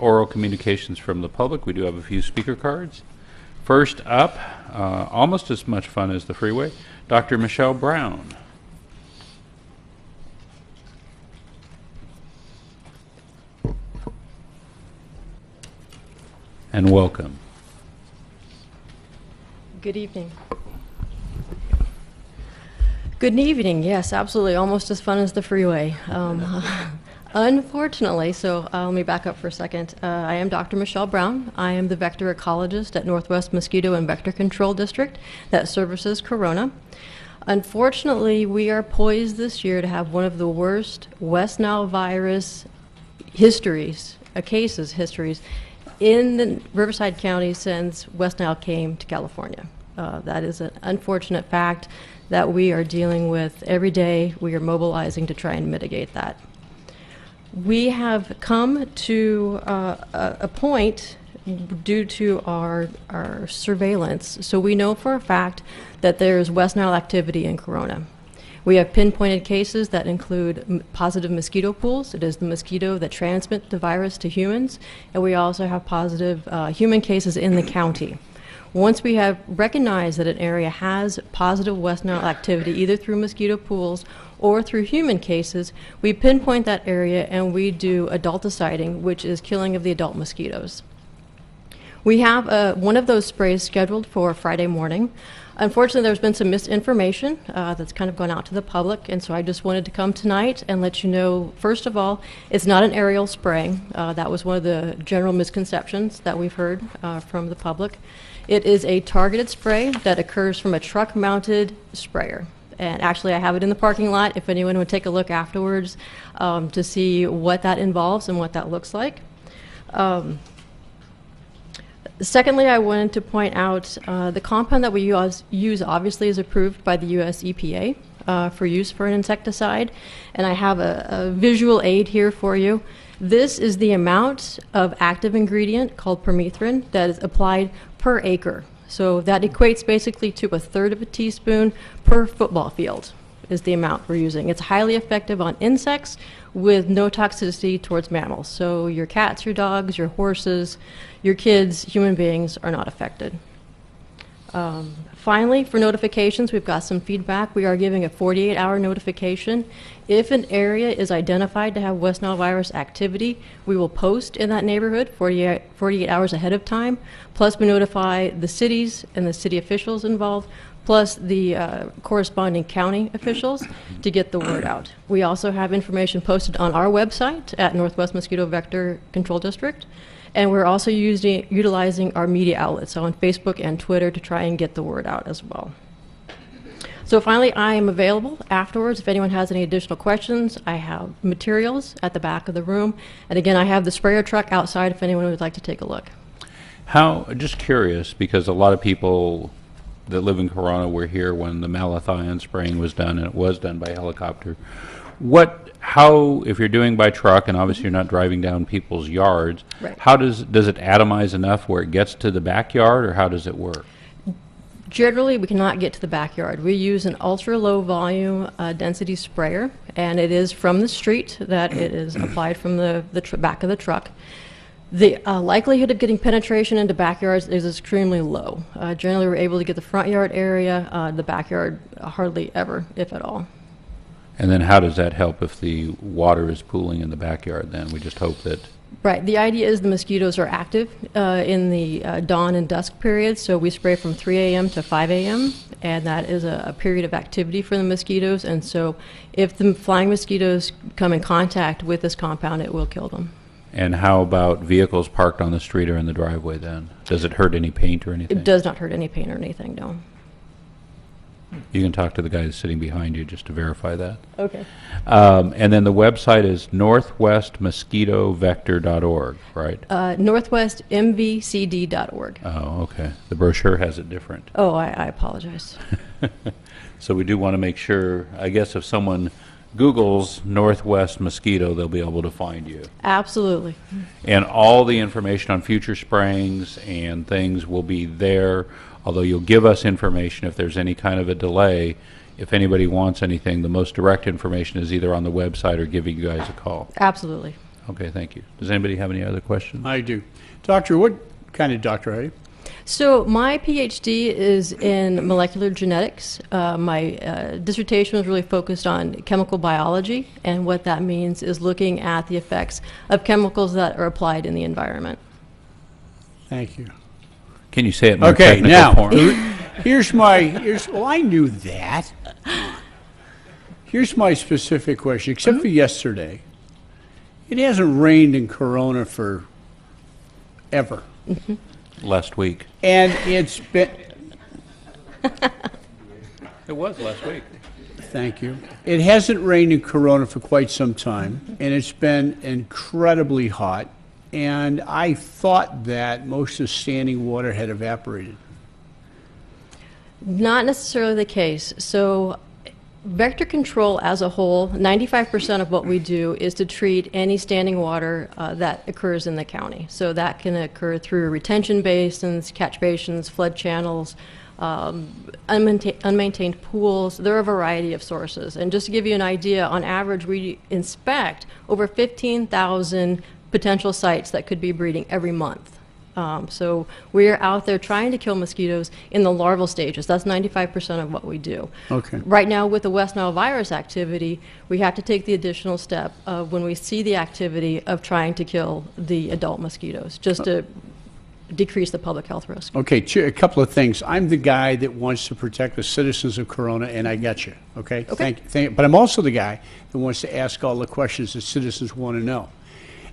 Oral communications from the public. We do have a few speaker cards. First up, almost as much fun as the freeway, Dr. Michelle Brown. And welcome. Good evening. Good evening. Yes, absolutely. Almost as fun as the freeway. Unfortunately, so let me back up for a second. I am Dr. Michelle Brown. I am the vector ecologist at Northwest Mosquito and Vector Control District that services Corona. Unfortunately, we are poised this year to have one of the worst West Nile virus histories in the Riverside County since West Nile came to California. That is an unfortunate fact that we are dealing with every day. We are mobilizing to try and mitigate that. We have come to a point due to our surveillance, so we know for a fact that there is West Nile activity in Corona. We have pinpointed cases that include positive mosquito pools. It is the mosquito that transmits the virus to humans, and we also have positive human cases in the county. Once we have recognized that an area has positive West Nile activity, either through mosquito pools or through human cases, we pinpoint that area and we do adulticiding, which is killing of the adult mosquitoes. We have one of those sprays scheduled for Friday morning. Unfortunately, there's been some misinformation that's kind of gone out to the public, and so I just wanted to come tonight and let you know, first of all, it's not an aerial spray. That was one of the general misconceptions that we've heard from the public. It is a targeted spray that occurs from a truck-mounted sprayer. And actually, I have it in the parking lot if anyone would take a look afterwards to see what that involves and what that looks like. Secondly, I wanted to point out the compound that we use obviously is approved by the US EPA for use for an insecticide. And I have a visual aid here for you. This is the amount of active ingredient called permethrin that is applied per acre. So that equates basically to 1/3 of a teaspoon per football field is the amount we're using. It's highly effective on insects with no toxicity towards mammals. So your cats, your dogs, your horses, your kids, human beings are not affected. Finally, for notifications, we've got some feedback. We are giving a 48-hour notification. If an area is identified to have West Nile virus activity, we will post in that neighborhood 48 hours ahead of time. Plus, we notify the cities and the city officials involved, plus the corresponding county officials to get the word out. We also have information posted on our website at Northwest Mosquito Vector Control District. And we're also utilizing our media outlets, so on Facebook and Twitter, to try and get the word out as well. So finally, I am available afterwards if anyone has any additional questions. I have materials at the back of the room. And again, I have the sprayer truck outside if anyone would like to take a look. Just curious, because a lot of people that live in Corona were here when the malathion spraying was done, and it was done by helicopter. If you're doing by truck, and obviously you're not driving down people's yards, right. How does it atomize enough where it gets to the backyard, or how does it work? Generally, we cannot get to the backyard. We use an ultra-low volume density sprayer, and it is from the street that it is applied from the back of the truck. The likelihood of getting penetration into backyards is extremely low. Generally, we're able to get the front yard area, the backyard hardly ever, if at all. And then how does that help if the water is pooling in the backyard then? We just hope that... Right. The idea is the mosquitoes are active in the dawn and dusk period, so we spray from 3 a.m. to 5 a.m., and that is a period of activity for the mosquitoes, and so if the flying mosquitoes come in contact with this compound, it will kill them. And how about vehicles parked on the street or in the driveway then? Does it hurt any paint or anything? It does not hurt any paint or anything, no. You can talk to the guy that's sitting behind you just to verify that. Okay. And then the website is northwestmosquitovector.org, right? Northwestmvcd.org. Oh, okay. The brochure has it different. Oh, I apologize. So we do want to make sure, I guess if someone Googles Northwest Mosquito, they'll be able to find you. Absolutely. And all the information on future sprayings and things will be there, although you'll give us information if there's any kind of a delay. If anybody wants anything, the most direct information is either on the website or giving you guys a call. Absolutely. Okay, thank you. Does anybody have any other questions? I do. Doctor, what kind of doctor are you? So my PhD is in molecular genetics. My dissertation was really focused on chemical biology, and what that means is looking at the effects of chemicals that are applied in the environment. Thank you. Can you say it more Okay, technical now, here's well, I knew that. Here's my specific question, except for yesterday. It hasn't rained in Corona for ever. Last week. And it's been, It was last week. thank you. It hasn't rained in Corona for quite some time, and it's been incredibly hot. And I thought that most of the standing water had evaporated. Not necessarily the case. So vector control as a whole, 95% of what we do is to treat any standing water that occurs in the county. So that can occur through retention basins, catch basins, flood channels, unmaintained pools. There are a variety of sources. And just to give you an idea, on average, we inspect over 15,000 potential sites that could be breeding every month. So we are out there trying to kill mosquitoes in the larval stages. That's 95% of what we do. Okay. Right now, with the West Nile virus activity, we have to take the additional step of when we see the activity of trying to kill the adult mosquitoes, just to decrease the public health risk. Okay, a couple of things. I'm the guy that wants to protect the citizens of Corona, and I get you, okay? Okay. But I'm also the guy that wants to ask all the questions that citizens want to know.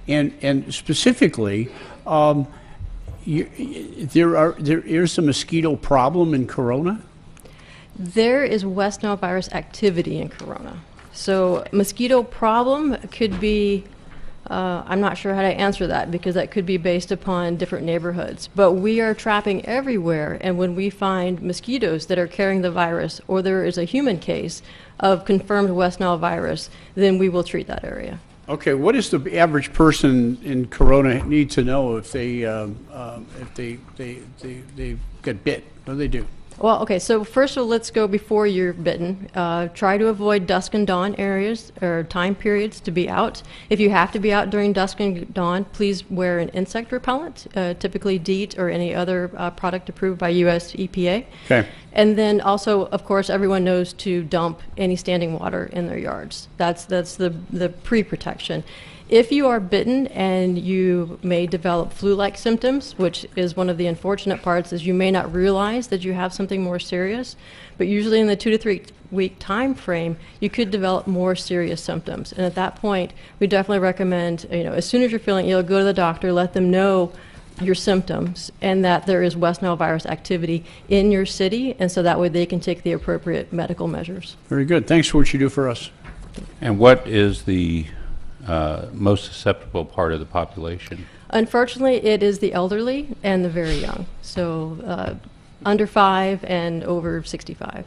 And specifically, there is a mosquito problem in Corona? There is West Nile virus activity in Corona. So mosquito problem could be, I'm not sure how to answer that because that could be based upon different neighborhoods. But we are trapping everywhere, and when we find mosquitoes that are carrying the virus, or there is a human case of confirmed West Nile virus, then we will treat that area. Okay, what does the average person in Corona need to know if they get bit? What do they do? Well, okay, so first of all, let's go before you're bitten. Try to avoid dusk and dawn areas or time periods to be out. If you have to be out during dusk and dawn, please wear an insect repellent, typically DEET or any other product approved by US EPA. Okay. And then also, of course, everyone knows to dump any standing water in their yards. That's the pre-protection. If you are bitten and you may develop flu-like symptoms, which is one of the unfortunate parts, is you may not realize that you have something more serious, but usually in the 2 to 3 week time frame, you could develop more serious symptoms. And at that point, we definitely recommend, as soon as you're feeling ill, go to the doctor, let them know your symptoms and that there is West Nile virus activity in your city, and so that way they can take the appropriate medical measures. Very good. Thanks for what you do for us. And what is the most susceptible part of the population? Unfortunately, it is the elderly and the very young, so under 5 and over 65.